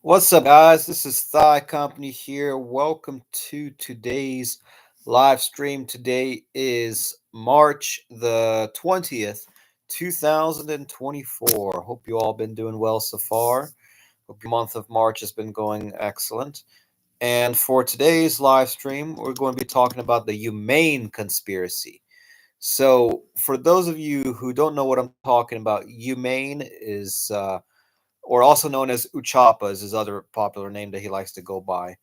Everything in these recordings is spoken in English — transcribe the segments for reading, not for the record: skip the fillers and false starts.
What's up, guys? This is Thigh Company here. Welcome to today's live stream. Today is March the 20th, 2024. Hope you all been doing well so far. Hope your month of March has been going excellent. And for today's live stream, we're going to be talking about the Umain Conspiracy. So, for those of you who don't know what I'm talking about, Umain is or also known as Uchapa is his other popular name that he likes to go by.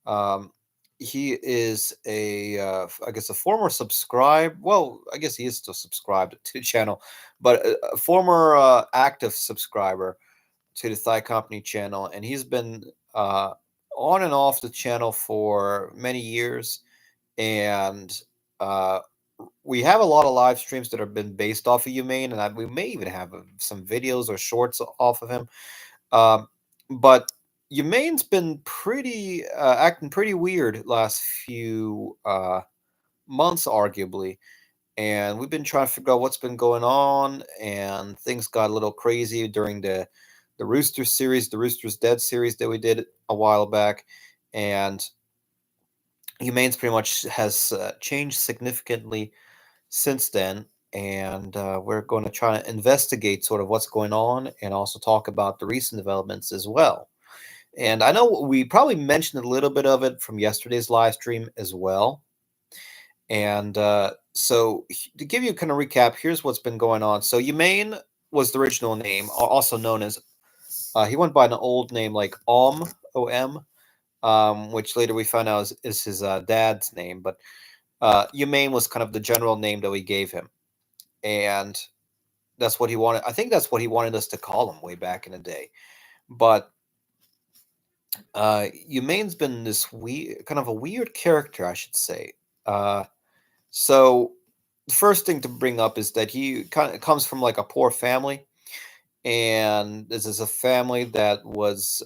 Um, he is I guess, a former subscribe. Well, I guess he is still subscribed to the channel, but a former active subscriber to the Thigh Company channel, and he's been on and off the channel for many years, and uh, we have a lot of live streams that have been based off of Humane, and we may even have some videos or shorts off of him. um, but Humane's been pretty acting pretty weird last few months, arguably, and we've been trying to figure out what's been going on. And things got a little crazy during the Rooster series, the Rooster's Dead series that we did a while back, and Humane's pretty much has changed significantly since then. And we're going to try to investigate sort of what's going on and also talk about the recent developments as well. And I know we probably mentioned a little bit of it from yesterday's live stream as well. And to give you kind of recap, here's what's been going on. So Umain was the original name, also known as, he went by an old name like Om, which later we found out is his dad's name. But Umain was kind of the general name that we gave him. And that's what he wanted. I think that's what he wanted us to call him way back in the day. But Umain's been this kind of a weird character, I should say. Uh, so the first thing to bring up is that he kind of comes from like a poor family, and this is a family that was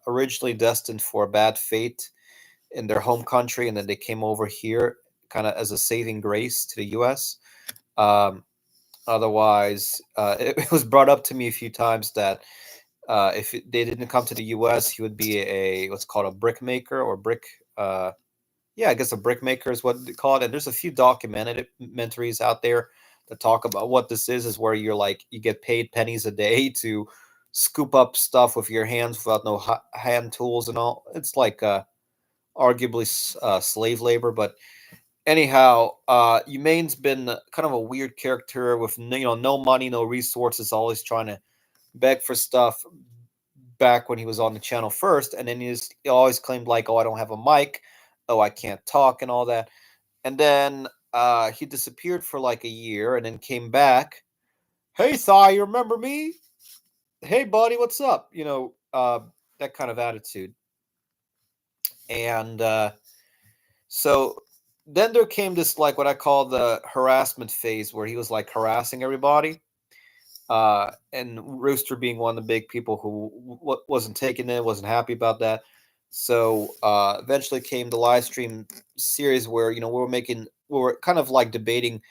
originally destined for a bad fate in their home country, and then they came over here kind of as a saving grace to the U.S. Um, Otherwise, it was brought up to me a few times that if they didn't come to the U.S., he would be a what's called a brick maker or brick. Yeah, I guess a brick maker is what they call it. And there's a few documentaries out there that talk about what this is where you're like you get paid pennies a day to scoop up stuff with your hands without no hand tools and all. It's like arguably slave labor, but anyhow, Humane's been kind of a weird character with no money, no resources, always trying to beg for stuff back when he was on the channel first, and then he always claimed like, "Oh, I don't have a mic, oh, I can't talk," and all that. And then he disappeared for like a year, and then came back. Hey, Thigh, you remember me? Hey, buddy, what's up? That kind of attitude. And so then there came this like what I call the harassment phase, where he was like harassing everybody. And Rooster being one of the big people who wasn't taking it, wasn't happy about that. So eventually came the live stream series where we were kind of like debating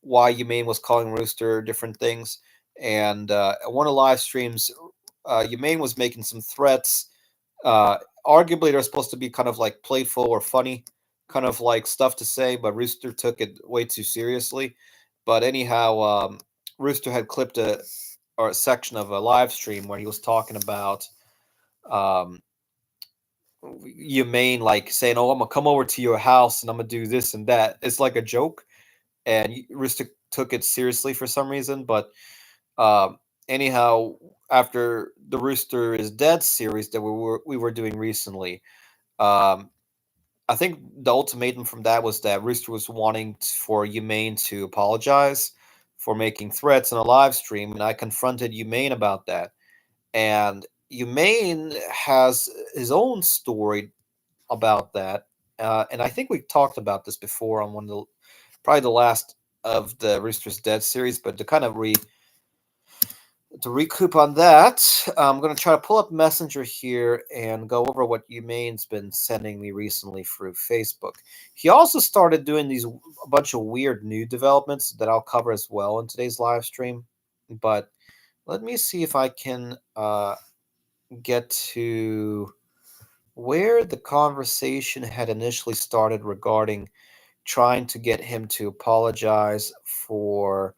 why Humane was calling Rooster different things. And one of the live streams, Humane was making some threats. Arguably, they're supposed to be kind of like playful or funny, kind of like stuff to say, but Rooster took it way too seriously. But anyhow, Rooster had clipped a section of a live stream where he was talking about um, Humane, like saying, "Oh, I'm gonna come over to your house and I'm gonna do this and that." It's like a joke, and Rooster took it seriously for some reason. But anyhow, after the Rooster is Dead series that we were doing recently, um, I think the ultimatum from that was that Rooster was wanting for Humane to apologize for making threats in a live stream, and I confronted Humane about that. And Humane has his own story about that, and I think we talked about this before on one of probably the last of the Rooster's Dead series. But to recoup on that, I'm going to try to pull up Messenger here and go over what Humane's been sending me recently through Facebook. He also started doing a bunch of weird new developments that I'll cover as well in today's live stream. But let me see if I can get to where the conversation had initially started regarding trying to get him to apologize for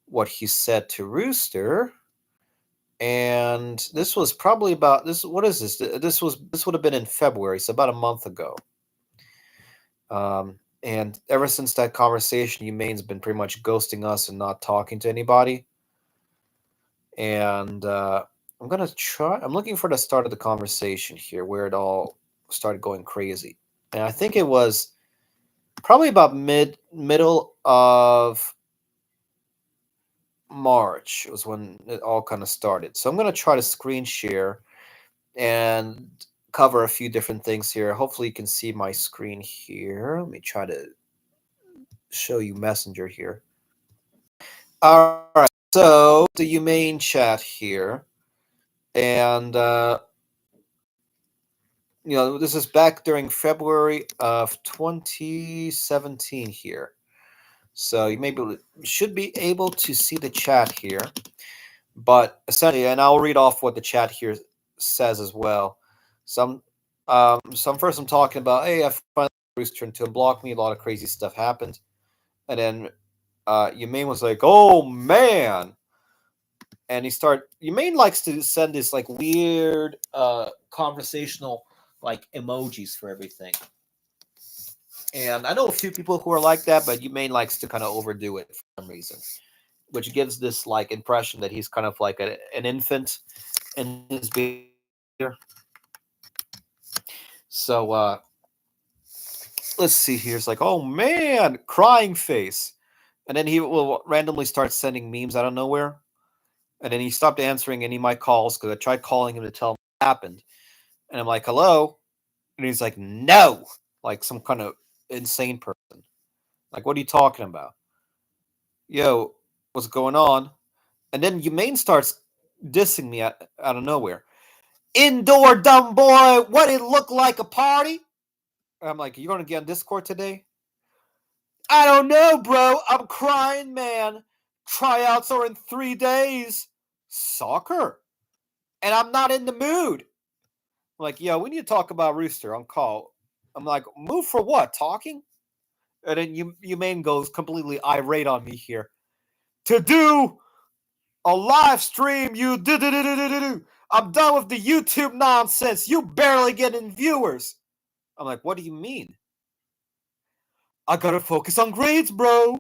what he said to Rooster. And this was probably about this. What is this? This would have been in February, so about a month ago. And ever since that conversation, Humaine's been pretty much ghosting us and not talking to anybody. And I'm gonna try. I'm looking for the start of the conversation here, where it all started going crazy. And I think it was probably about middle of March was when it all kind of started. So I'm gonna try to screen share and cover a few different things here. Hopefully you can see my screen here. Let me try to show you Messenger here. All right, so the Humane chat here, and this is back during February of 2017 here. So should be able to see the chat here, but essentially, and I'll read off what the chat here says as well. Some first I'm talking about, hey, I finally Rooster to unblock me. A lot of crazy stuff happened, and then Humane was like, "Oh man," and Humane likes to send this like weird conversational like emojis for everything. And I know a few people who are like that, but Humane likes to kind of overdo it for some reason, which gives this like impression that he's kind of like an infant in his behavior. So let's see here. It's like, oh man, crying face. And then he will randomly start sending memes out of nowhere. And then he stopped answering any of my calls because I tried calling him to tell him what happened. And I'm like, hello? And he's like, no, like some kind of insane person. Like, what are you talking about? Yo, what's going on? And then Humane starts dissing me out of nowhere. Indoor dumb boy, what it look like a party? And I'm like, you gonna get on Discord today? I don't know, bro. I'm crying, man. Tryouts are in 3 days. Soccer. And I'm not in the mood. I'm like, yo, we need to talk about Rooster on call. I'm like, move for what? Talking? And then Humane goes completely irate on me here. To do a live stream, you do. I'm done with the YouTube nonsense. You barely getting viewers. I'm like, what do you mean? I gotta focus on grades, bro.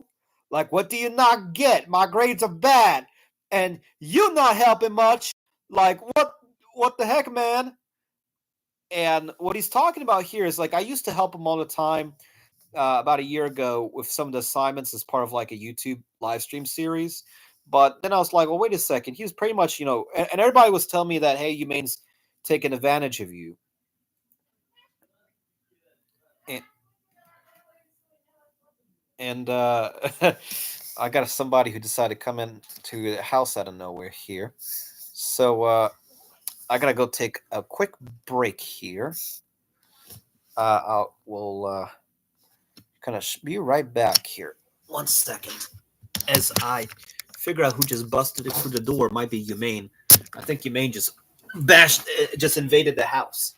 Like, what do you not get? My grades are bad, and you not helping much. Like, what the heck, man? And what he's talking about here is like I used to help him all the time about a year ago with some of the assignments as part of like a YouTube live stream series. But then I was like, well, wait a second. He was pretty much, and everybody was telling me that, hey, Humane's taking advantage of you. And, and I got somebody who decided to come in to the house out of nowhere here. So I gotta go take a quick break here. We'll kind of be right back here. 1 second. As I figure out who just busted it through the door, might be Humane. I think Humane just invaded the house.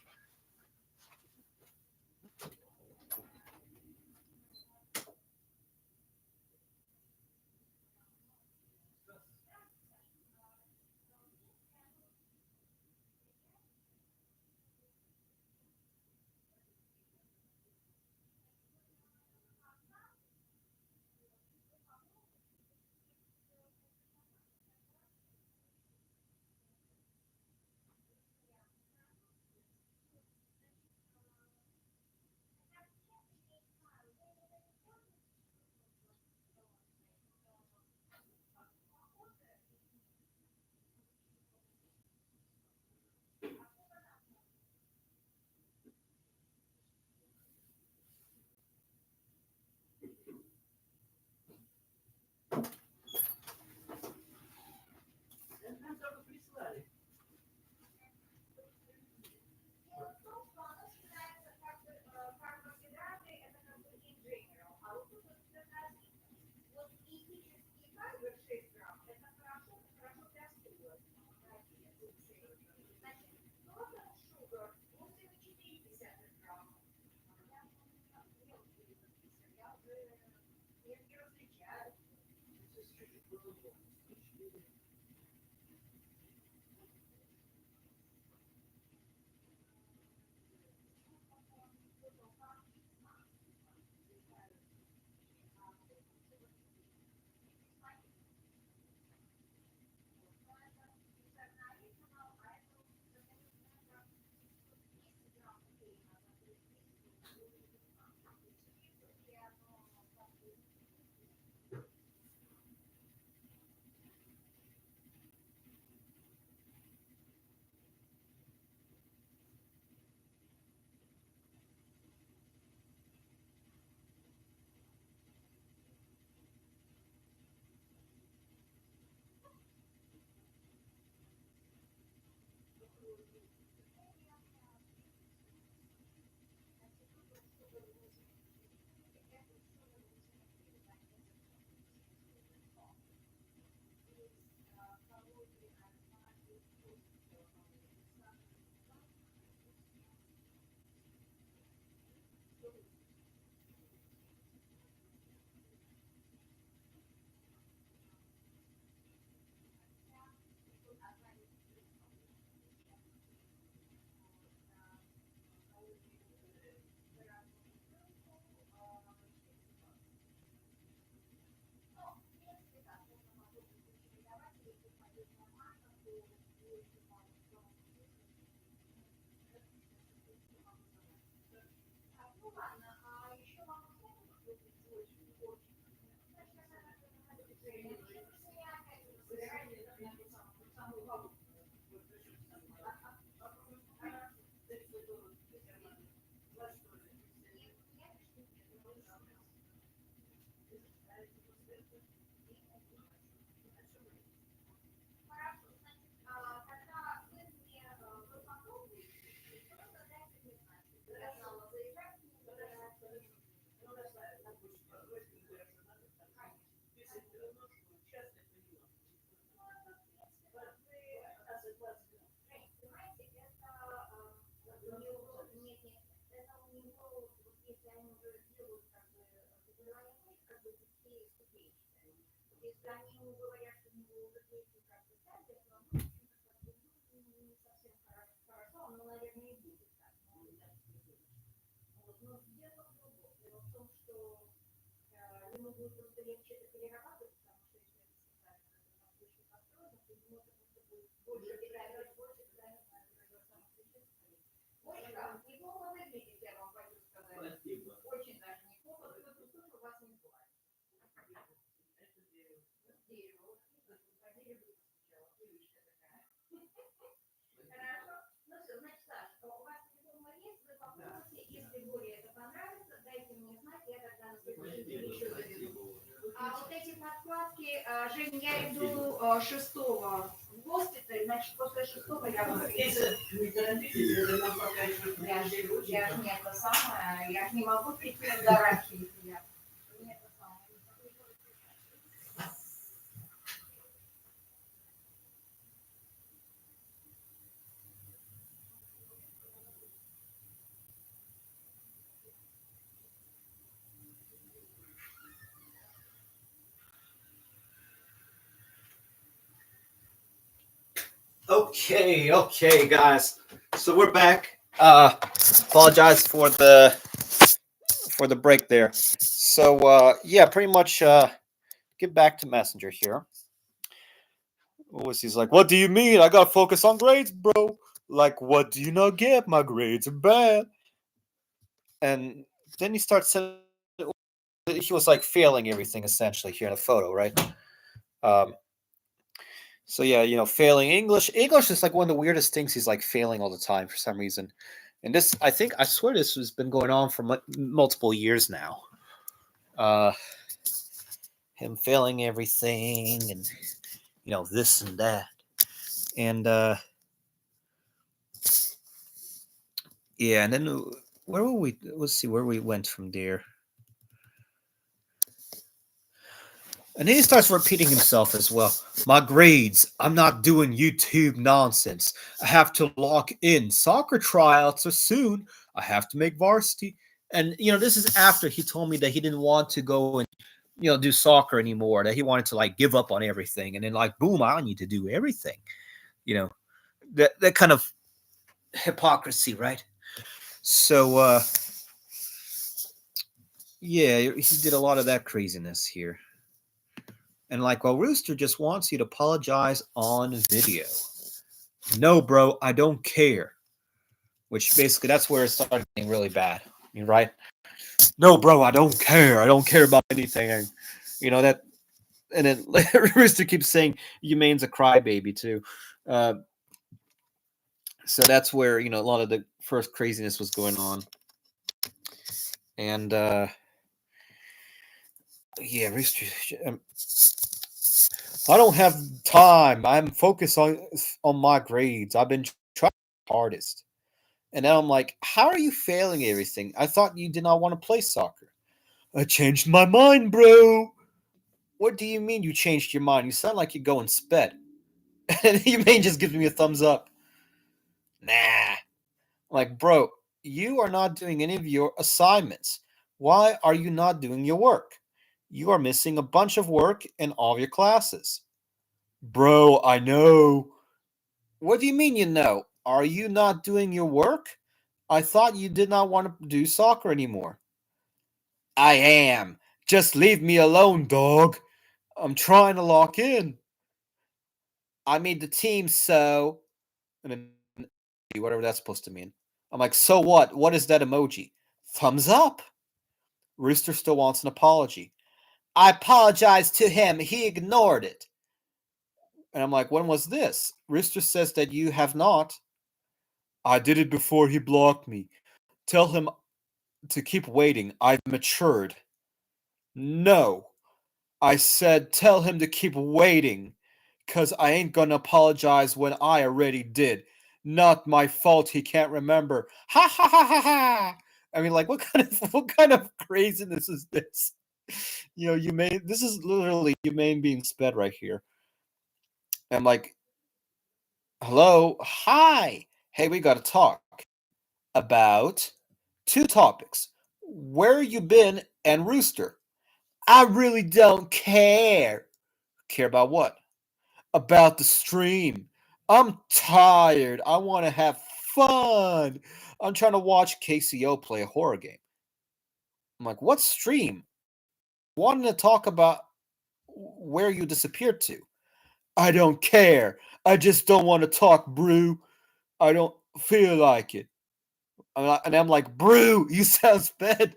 Жень, я иду 6-го в госпиталь, значит, после 6-го я буду. Я ж не это самое, я ж не могу прийти на гарантии. Okay, guys. So we're back. Apologize for the break there. So yeah, pretty much get back to Messenger here. What was he's like? What do you mean? I gotta focus on grades, bro. Like, what do you not get? My grades are bad. And then he starts saying he was like failing everything essentially here in a photo, right? Um, so yeah, failing English. English is like one of the weirdest things. He's like failing all the time for some reason. And this, I swear, this has been going on for multiple years now. Uh, him failing everything, and this and that, and yeah, and then where were we? Let's see where we went from there. And then he starts repeating himself as well. My grades. I'm not doing YouTube nonsense. I have to lock in. Soccer tryouts are soon. I have to make varsity. And this is after he told me that he didn't want to go and do soccer anymore, that he wanted to like give up on everything, and then like boom, I need to do everything. You know, that kind of hypocrisy, right? So yeah, he did a lot of that craziness here. And like, well, Rooster just wants you to apologize on video. No, bro, I don't care. Which basically that's where it started getting really bad. Right? No, bro, I don't care. I don't care about anything. And, that. And then Rooster keeps saying Umain's a crybaby too. Uh, so that's where a lot of the first craziness was going on. And yeah, Rooster. Um, I don't have time. I'm focused on my grades. I've been trying my hardest. And now I'm like, how are you failing everything? I thought you did not want to play soccer. I changed my mind, bro. What do you mean you changed your mind? You sound like you're going sped. And Umain just gives me a thumbs up. Nah. Like, bro, you are not doing any of your assignments. Why are you not doing your work? You are missing a bunch of work in all of your classes. Bro, I know. What do you mean you know? Are you not doing your work? I thought you did not want to do soccer anymore. I am. Just leave me alone, dog. I'm trying to lock in. I made the team, so. And then, whatever that's supposed to mean. I'm like, so what? What is that emoji? Thumbs up. Rooster still wants an apology. I apologized to him. He ignored it. And I'm like, when was this? Rooster says that you have not. I did it before he blocked me. Tell him to keep waiting. I've matured. No. I said, tell him to keep waiting. Because I ain't gonna apologize when I already did. Not my fault he can't remember. Ha ha ha ha ha. I mean, like, what kind of craziness is this? This is literally Umain being sped right here. And I'm like, hello, hi. Hey, we gotta talk about two topics. Where you been and Rooster. I really don't care. Care about what? About the stream. I'm tired. I want to have fun. I'm trying to watch KCO play a horror game. I'm like, what stream? Wanting to talk about where you disappeared to. I don't care. I just don't want to talk, Brew. I don't feel like it. And I'm like, Brew, you sound sped.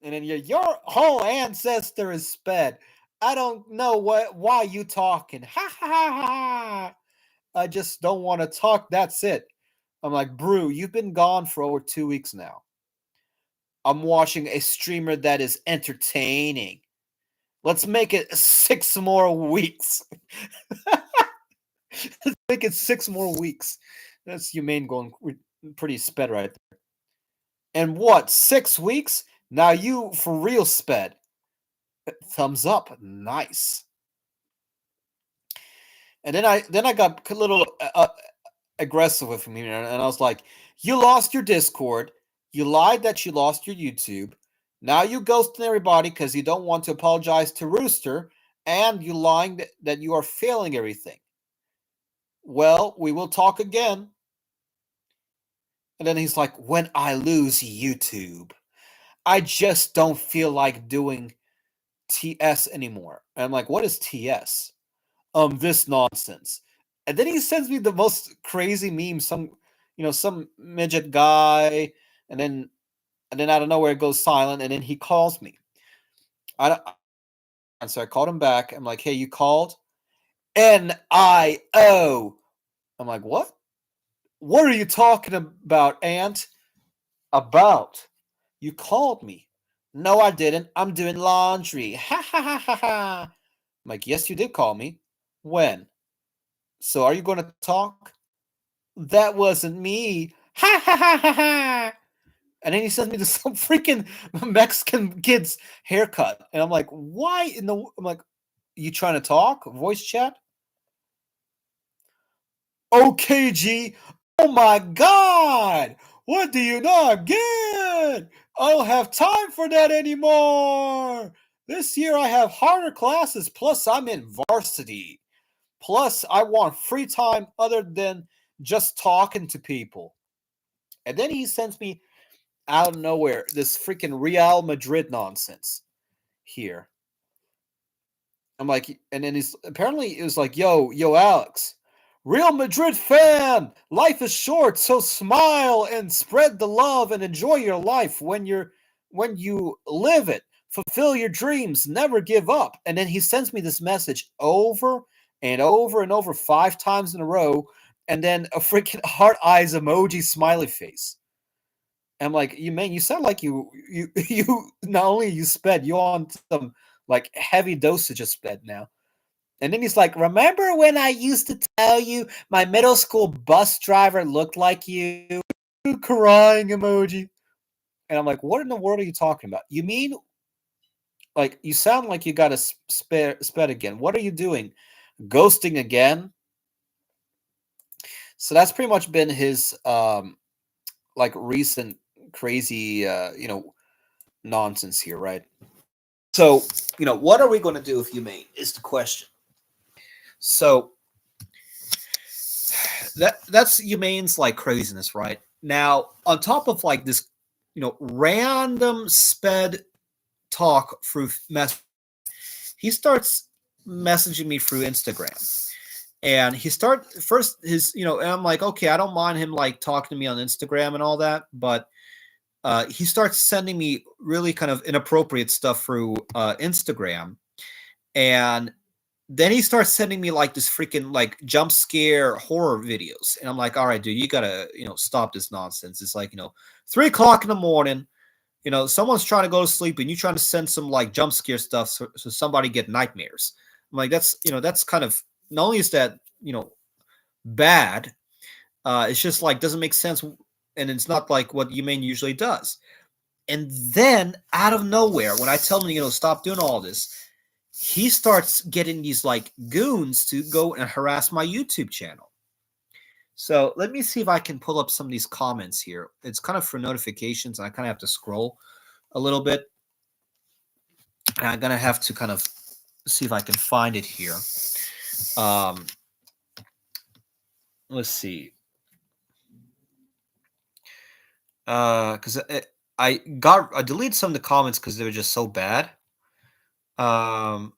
And then your whole ancestor is sped. I don't know why you talking. Ha ha ha ha. I just don't want to talk. That's it. I'm like, Brew, you've been gone for over 2 weeks now. I'm watching a streamer that is entertaining. Let's make it 6 more weeks. Let's make it 6 more weeks. That's Umain going pretty sped right there. And what? 6 weeks? Now you for real sped. Thumbs up. Nice. And then I got a little aggressive with him, and I was like, "You lost your Discord. You lied that you lost your YouTube. Now you ghosting everybody because you don't want to apologize to Rooster, and you lying that you are failing everything. Well, we will talk again." And then he's like, "When I lose YouTube, I just don't feel like doing TS anymore." And I'm like, "What is TS?" This nonsense. And then he sends me the most crazy meme, some midget guy, and then out of nowhere it goes silent, and then he calls me. And so I called him back. I'm like, hey, you called? NIO. I'm like, what? What are you talking about, Ant? About? You called me. No, I didn't. I'm doing laundry. Ha ha ha ha ha. I'm like, yes, you did call me. When? So are you going to talk? That wasn't me. Ha ha ha ha ha. And then he sends me to some freaking Mexican kid's haircut. And I'm like, why in the. I'm like, you trying to talk? Voice chat? Okay, G. Oh my God. What do you not get? I don't have time for that anymore. This year I have harder classes, plus I'm in varsity. Plus I want free time other than just talking to people. And then he sends me out of nowhere this freaking Real Madrid nonsense here. I'm like, and then he's apparently it was like, yo, Alex, Real Madrid fan, life is short, so smile and spread the love and enjoy your life when you live it. Fulfill your dreams, never give up. And then he sends me this message over and over and over 5 times in a row, and then a freaking heart eyes emoji smiley face. I'm like, you sound like you not only you sped, you on some like heavy dosage of sped now. And then he's like, remember when I used to tell you my middle school bus driver looked like you? Crying emoji. And I'm like, what in the world are you talking about? You mean like you sound like you got a sped again? What are you doing? Ghosting again? So that's pretty much been his like recent crazy nonsense here, right? So, what are we going to do if you mate is the question. So that's Humane's like craziness, right? Now, on top of like this, random sped talk through mess, he starts messaging me through Instagram. And he start first his, and I'm like, okay, I don't mind him like talking to me on Instagram and all that, but he starts sending me really kind of inappropriate stuff through Instagram. And then he starts sending me like this freaking like jump scare horror videos. And I'm like, all right, dude, you gotta, stop this nonsense. It's like, 3 o'clock in the morning, someone's trying to go to sleep and you trying to send some like jump scare stuff so somebody get nightmares. I'm like, that's kind of, not only is that, bad, it's just like doesn't make sense. And it's not like what Umain usually does. And then out of nowhere, when I tell him, stop doing all this, he starts getting these like goons to go and harass my YouTube channel. So let me see if I can pull up some of these comments here. It's kind of for notifications, and I kind of have to scroll a little bit. And I'm gonna have to kind of see if I can find it here. Um, let's see. Because I deleted some of the comments because they were just so bad. Um,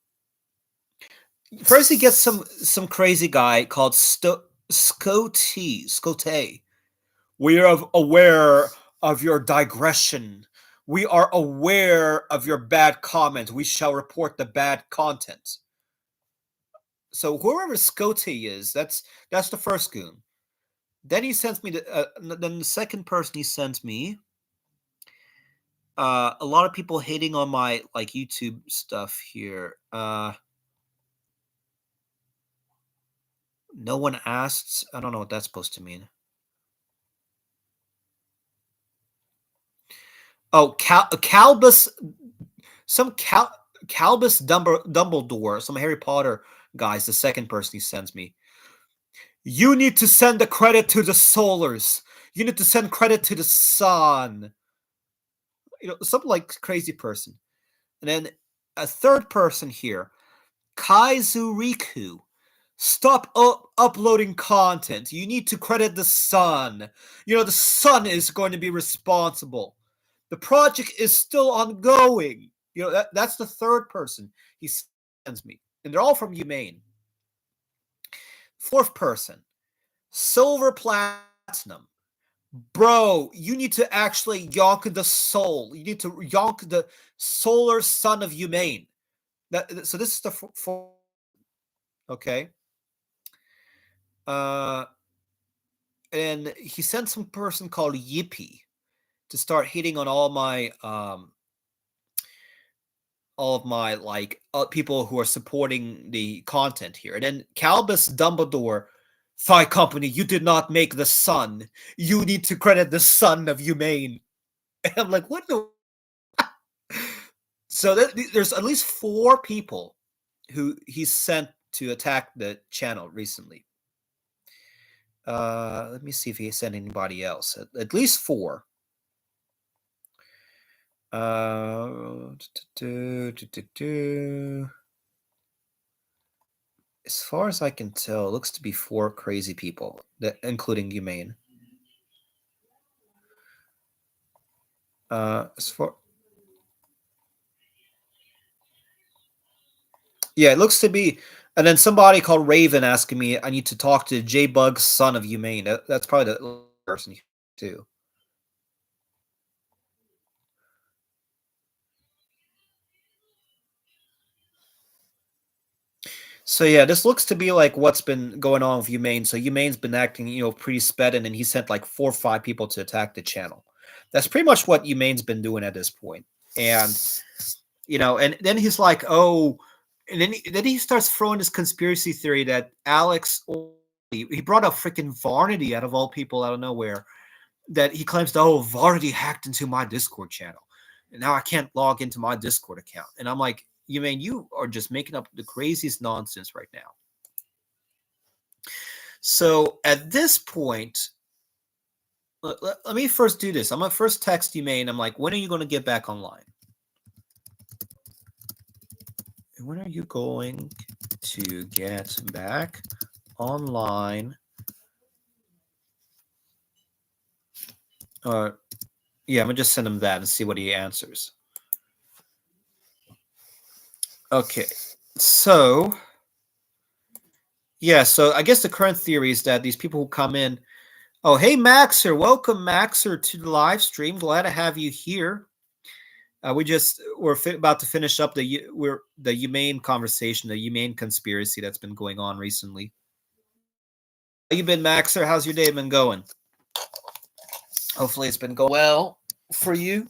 First he gets some crazy guy called Scote. We are aware of your digression. We are aware of your bad comment. We shall report the bad content. So whoever Scote is, that's the first goon. Then he sends me then the second person he sends me. A lot of people hating on my like YouTube stuff here. No one asks. I don't know what that's supposed to mean. Oh, Calbus, some Calbus Dumbledore, some Harry Potter guys. The second person he sends me. You need to send the credit to the solars. You need to send credit to the sun. Some like crazy person. And then a third person here, Kaizuriku. Stop uploading content. You need to credit the sun. The sun is going to be responsible. The project is still ongoing. That's the third person he sends me. And they're all from Umain. Fourth person, Silver Platinum. Bro, you need to actually yonk the soul. You need to yonk the solar sun of Umain. So this is the fourth. Okay. And he sent some person called Yippee to start hitting on all of my like people who are supporting the content here. And then Calbus Dumbledore, Phi Company, you did not make the sun. You need to credit the son of Umain. And I'm like, what the? So there's at least 4 people who he sent to attack the channel recently. Let me see if he sent anybody else. At least 4. As far as I can tell, it looks to be 4 crazy people, including Umain. As far Yeah, it looks to be. And then somebody called Raven asking me I need to talk to J Bug's son of Umain. That's probably the person too. So yeah, this looks to be like what's been going on with Umain. So Umain's been acting, pretty sped, and he sent like 4 or 5 people to attack the channel. That's pretty much what Umain's been doing at this point. And and then he's like, oh, and then he starts throwing this conspiracy theory that Alex, he brought up freaking Varnity out of all people out of nowhere, that he claims that, oh, Varnity hacked into my Discord channel, and now I can't log into my Discord account. And I'm like, you are just making up the craziest nonsense right now. So at this point, let me first do this. I'm gonna first text Umain. I'm like, when are you going to get back online? When are you going to get back online? Yeah, I'm gonna just send him that and see what he answers. Okay, so yeah, so I guess the current theory is that these people who come in. Oh, hey Maxer, welcome Maxer to the live stream. Glad to have you here. We're about to finish up the Umain conversation, the Umain conspiracy that's been going on recently. How you been, Maxer? How's your day been going? Hopefully, it's been going well for you.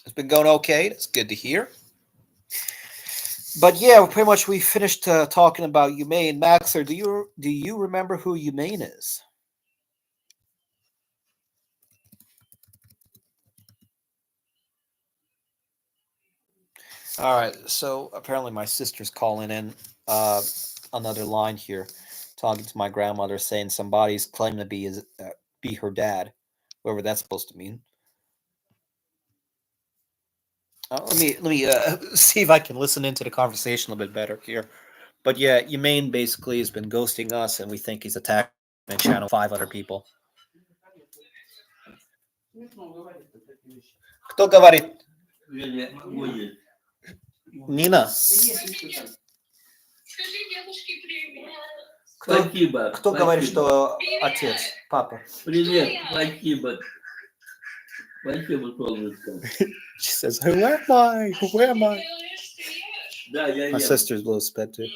It's been going okay. That's good to hear. But yeah, pretty much we finished talking about Umain. Maxer, do you remember who Umain is? All right. So apparently, my sister's calling in another line here, talking to my grandmother, saying somebody's claiming to be her dad, whoever that's supposed to mean. Let me see if I can listen into the conversation a little bit better here. But yeah, Umain basically has been ghosting us, and we think he's attacking the channel 5 other people. Кто говорит? Нина. Кто говорит, что отец, папа? Привет, спасибо. Спасибо, солнышко. She says, who am I? Who am I? Да, я My ем. sister's a little sped too.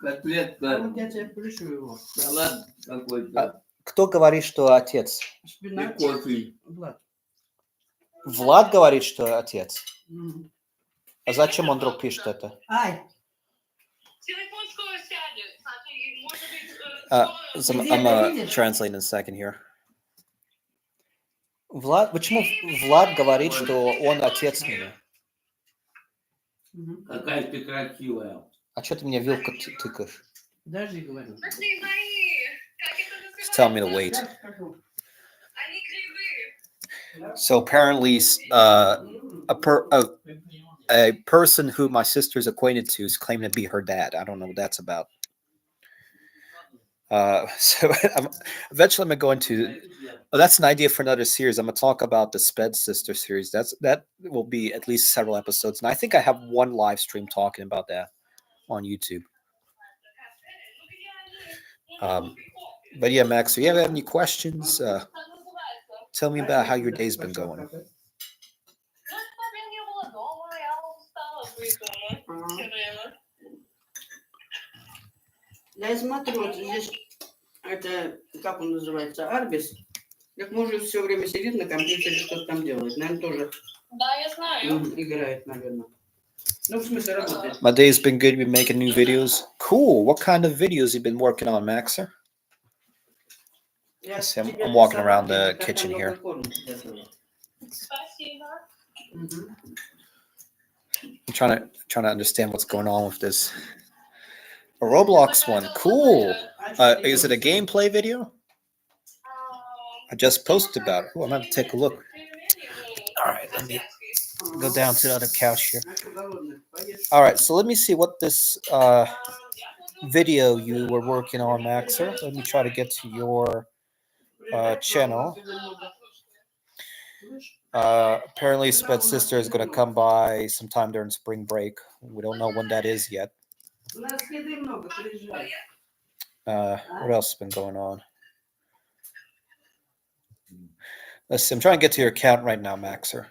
Котлетка. Я тебе пришлю его. Салат какой-то. Кто говорит, что отец? И Шпинат. кофе. Влад. Влад говорит, что отец. Мгм. А зачем он вдруг пишет это? Ай, I'm translating in a second here. Влад, почему Влад говорит, что он отец меня? мгм. Какая ты красивая. А что ты мне вилкой тыкаешь? Подожди, говорю. Just tell me to wait. Сейчас скажу. So apparently, a person who my sister's acquainted to is claiming to be her dad. I don't know what that's about. So eventually I'm gonna go into. Oh, that's an idea for another series. I'm gonna talk about the Sped Sister series. That will be at least several episodes, and I think I have one live stream talking about that on YouTube. But yeah, Max, if you have any questions, tell me about how your day's been going. Я смотрю, вот здесь, это, как он называется, Арбис. Как может все время сидит на компьютере, что-то там делает. Наверное, тоже Да, я знаю. играет, наверное. Ну, в смысле, работает. My day's been good. Been making new videos. Cool. What kind of videos you been working on, Maxer? Я See, тебе I'm walking рисовала, around я the как kitchen там here. много корма готовила. Спасибо. Мгм. I'm trying to understand what's going on with this. A Roblox one. Cool. Is it a gameplay video? I just posted about it. Oh, I'm gonna take a look. All right, let me go down to the other couch here. А что голодных? Поешь? All right, so let me see what this video you were working on, Maxer. Let me try to get to your channel. Apparently, Sped's sister is going to come by sometime during spring break. We don't know when that is yet. У нас еды много, приезжай. What else has been going on? Let's see. I'm trying to get to your account right now, Maxer.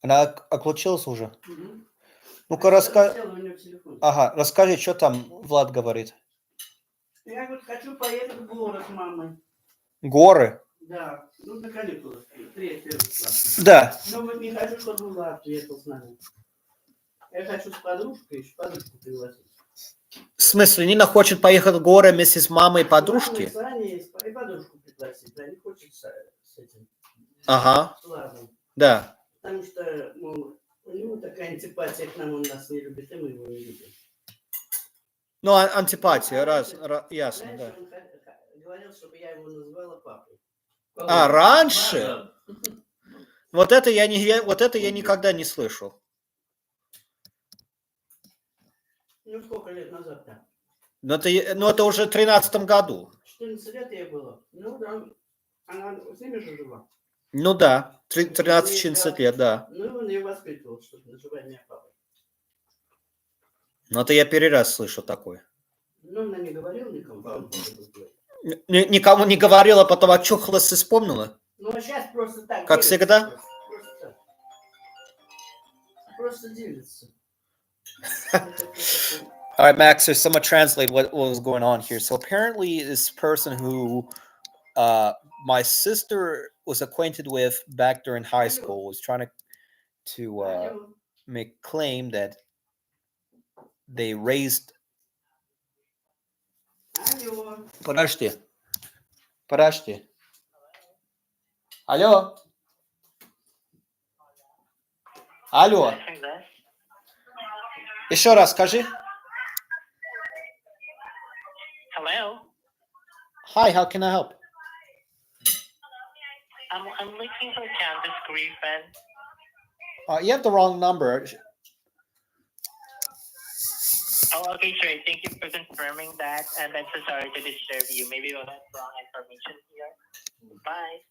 Она отключилась уже? Мгм. Ну-ка, расскажи. Села у нее телефон. Ага, расскажи, что там Влад говорит. Я говорю, хочу поехать в город с мамой. Горы? Да, ну на каникулы. 3 числа. Да. Но вот не хочу, чтобы Влад приехал с нами. Я хочу с подружкой еще подружку пригласить. В смысле, Нина хочет поехать в горы вместе с мамой и Мамой, подружки? с Аней и подружку пригласить. Да, не хочет с этим. Ага, С Владом. да. Потому что, мол, у него такая антипатия к нам, он нас не любит, и мы его не любим. Ну, антипатия, ясно, Раньше да. он говорил, чтобы я его назвала папой. А, раньше? Да. Вот это я никогда не слышал. Ну, сколько лет назад-то? Но это уже в 13 году. 14 лет ей было. Ну, да. Она с ними же жила. Ну да, 13-14 лет, да. Ну, и он ее воспитывал, чтобы называть меня папой. Но это я первый раз слышу такое. Ну, она не говорила никому. что он папой будет. Никому не говорила, потом очухалась и вспомнила. Ну, а сейчас просто так. Как делится. всегда? Просто так. Просто делится. All right, Max, so someone translate what was going on here. So apparently this person who my sister was acquainted with back during high school was trying to make claim that they raised... Алло. Подожди. Алло. Алло. Еще раз скажи. Hello. Hi, how can I help? I'm looking for Candace Griffin. You have the wrong number. Oh, okay, sure. Thank you for confirming that, and I'm so sorry to disturb you. Maybe we'll have wrong information here. Bye.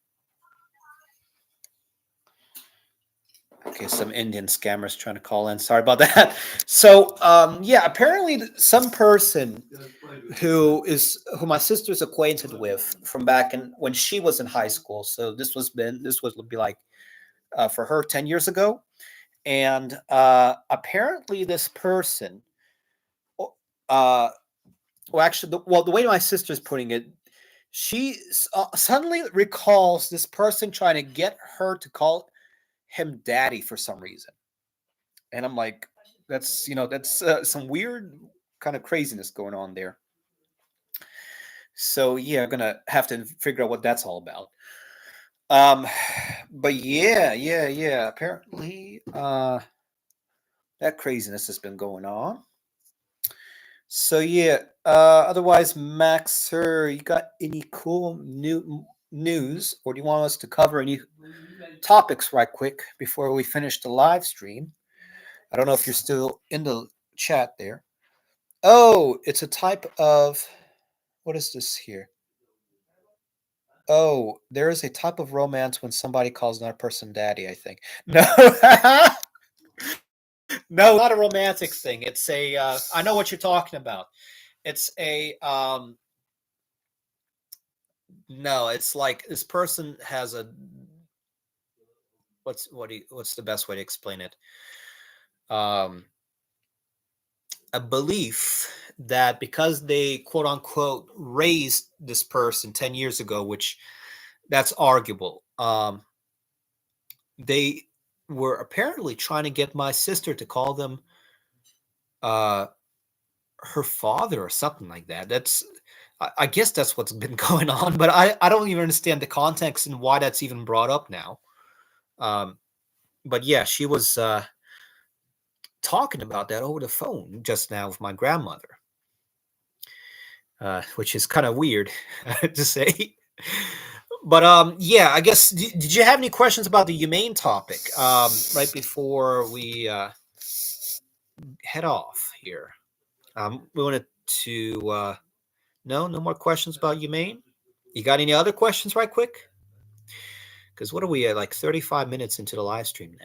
Okay, some Indian scammers trying to call in. Sorry about that. So, yeah, apparently some person who my sister's acquainted with from back when she was in high school. So this would be like for her 10 years ago, and apparently this person, well, actually, the way my sister's putting it, she suddenly recalls this person trying to get her to call him daddy for some reason, and I'm like, that's some weird kind of craziness going on there. So yeah, I'm gonna have to figure out what that's all about. But yeah. Apparently, that craziness has been going on. So yeah. Otherwise, Max, sir, you got any cool news, or do you want us to cover any topics right quick before we finish the live stream? I don't know if you're still in the chat there. Oh, it's a type of, what is this here? Oh, there is a type of romance when somebody calls another person daddy, I think. No. No, not a romantic thing. It's a I know what you're talking about. It's a no, it's like this person has a what's the best way to explain it? A belief that because they quote unquote raised this person 10 years ago, which that's arguable. They were apparently trying to get my sister to call them her father or something like that. I guess that's what's been going on, but I don't even understand the context and why that's even brought up now. But yeah, she was talking about that over the phone just now with my grandmother, which is kind of weird to say. But yeah, I guess did you have any questions about the humane topic right before we head off here? We wanted to no more questions about humane. You got any other questions, right quick? Because what are we at, like 35 minutes into the live stream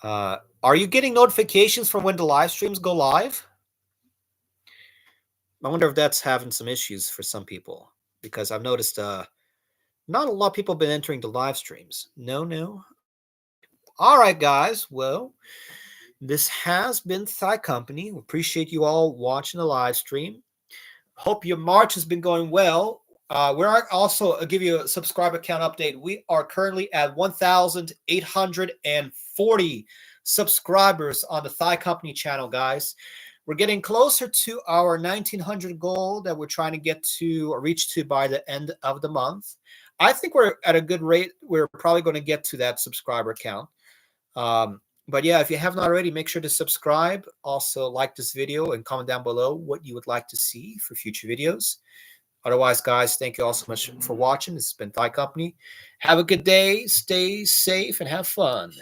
now? Are you getting notifications from when the live streams go live? I wonder if that's having some issues for some people, because I've noticed not a lot of people have been entering the live streams. No. Okay. All right, guys. Well, this has been Thigh Company. We appreciate you all watching the live stream. Hope your March has been going well. We're also give you a subscriber count update. We are currently at 1,840 subscribers on the Thigh Company channel, guys. We're getting closer to our 1,900 goal that we're trying to get to or reach to by the end of the month. I think we're at a good rate. We're probably going to get to that subscriber count. But yeah, if you haven't already, make sure to subscribe. Also, like this video and comment down below what you would like to see for future videos. Otherwise, guys, thank you all so much for watching. This has been Thigh Company. Have a good day, stay safe, and have fun.